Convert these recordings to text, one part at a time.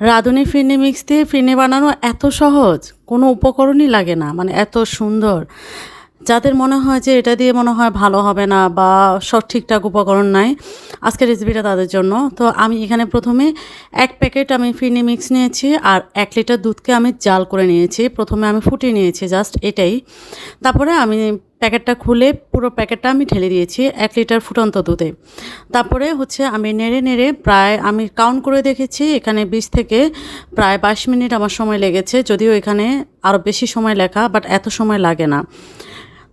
রাঁধুনি ফিরনি মিক্স দিয়ে ফিরনি বানানো এত সহজ, কোনো উপকরণই লাগে না, মানে এত সুন্দর। যাদের মনে হয় যে এটা দিয়ে মনে হয় ভালো হবে না বা সব ঠিকঠাক উপকরণ নাই, আজকের রেসিপিটা তাদের জন্য। তো আমি এখানে প্রথমে ১ প্যাকেট আমি ফিরনি মিক্স নিয়েছি আর ১ লিটার দুধকে আমি জাল করে নিয়েছি। প্রথমে আমি ফুটিয়ে নিয়েছি জাস্ট এটাই। তারপরে আমি প্যাকেটটা খুলে পুরো প্যাকেটটা আমি ঢেলে দিয়েছি ১ লিটার ফুটন্ত দুধে। তারপরে হচ্ছে আমি নেড়ে, নেড়ে প্রায় আমি কাউন্ট করে দেখেছি এখানে ২০ থেকে প্রায় ২২ মিনিট আমার সময় লেগেছে। যদিও এখানে আরও বেশি সময় লেখা, বাট এত সময় লাগে না।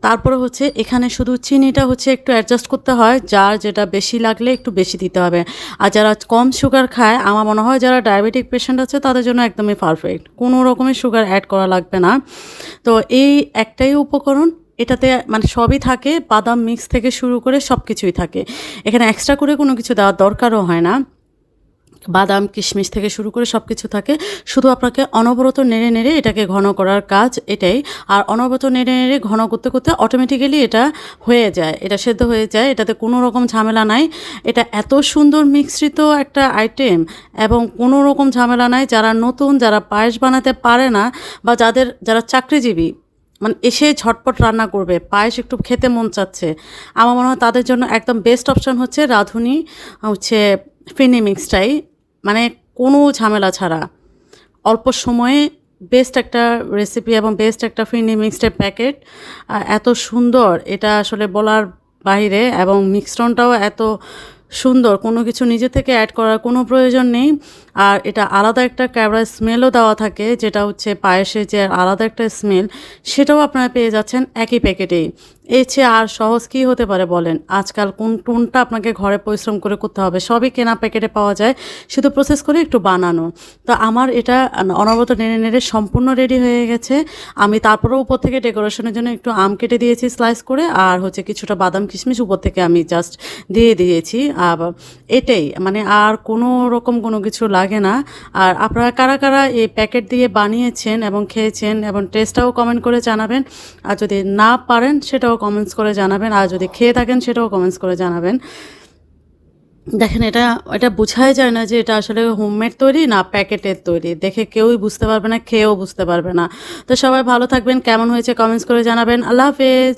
তারপরে হচ্ছে এখানে শুধু চিনিটা হচ্ছে একটু অ্যাডজাস্ট করতে হয়, যার যেটা বেশি লাগলে একটু বেশি দিতে হবে। আর যারা কম সুগার খায়, আমার মনে হয় যারা ডায়াবেটিক পেশেন্ট আছে তাদের জন্য একদমই পারফেক্ট। কোনো রকমের সুগার অ্যাড করা লাগবে না। তো এই একটাই উপকরণ, এটাতে মানে সবই থাকে, বাদাম মিক্স থেকে শুরু করে সব কিছুই থাকে। এখানে এক্সট্রা করে কোনো কিছু দেওয়ার দরকারও হয় না। বাদাম, কিশমিশ থেকে শুরু করে সব কিছু থাকে। শুধু আপনাকে অনবরত নেড়ে, নেড়ে এটাকে ঘন করার কাজ এটাই। আর অনবরত নেড়ে, নেড়ে ঘন করতে, করতে অটোমেটিক্যালি এটা হয়ে যায়। এটা সেদ্ধ হয়ে যায়। এটাতে কোনো রকম ঝামেলা নাই। এটা এত সুন্দর মিশ্রিত একটা আইটেম এবং কোনো রকম ঝামেলা নাই। যারা নতুন, যারা পায়েস বানাতে পারে না বা যারা চাকরিজীবী, মানে এসে ঝটপট রান্না করবে, পায়েস একটু খেতে মন চাচ্ছে, আমার মনে হয় তাদের জন্য একদম বেস্ট অপশন হচ্ছে রাঁধুনি হচ্ছে ফিরনি মিক্সটাই। মানে কোনো ঝামেলা ছাড়া অল্প সময়ে বেস্ট একটা রেসিপি এবং বেস্ট একটা ফিরনি মিক্সডের প্যাকেট। এত সুন্দর, এটা আসলে বলার বাইরে। এবং মিক্সডটাও এত সুন্দর, কোনো কিছু নিজে থেকে অ্যাড করার কোনো প্রয়োজন নেই। আর এটা আলাদা একটা ক্যাবড়া স্মেলও দেওয়া থাকে, যেটা হচ্ছে পায়েসে যে আলাদা একটা স্মেল, সেটাও আপনারা পেয়ে যাচ্ছেন একই প্যাকেটেই। এর চেয়ে আর সহজ কী হতে পারে বলেন? আজকাল কোনটা আপনাকে ঘরে পরিশ্রম করে করতে হবে, সবই কেনা প্যাকেটে পাওয়া যায়, শুধু প্রসেস করে একটু বানানো। তো আমার এটা অনবরত নেড়ে, নেড়ে সম্পূর্ণ রেডি হয়ে গেছে। আমি তারপরেও উপর থেকে ডেকোরেশনের জন্য একটু আম কেটে দিয়েছি স্লাইস করে, আর হচ্ছে কিছুটা বাদাম কিশমিশ উপর থেকে আমি জাস্ট দিয়ে দিয়েছি। এটাই, মানে আর কোনো রকম কোনো কিছু লাগে না। আর আপনারা কারা কারা এই প্যাকেট দিয়ে বানিয়েছেন এবং খেয়েছেন এবং টেস্টটাও কমেন্ট করে জানাবেন। আর যদি না পারেন সেটাও কমেন্টস করে জানাবেন। আর যদি খেয়ে থাকেন সেটাও কমেন্টস করে জানাবেন। দেখেন, এটা বোঝাই যায় না যে এটা আসলে হোমমেড তৈরি না প্যাকেটের তৈরি। দেখে কেউই বুঝতে পারবে না, খেয়েও বুঝতে পারবে না। তো সবাই ভালো থাকবেন, কেমন হয়েছে কমেন্টস করে জানাবেন। আল্লাহ হাফেজ।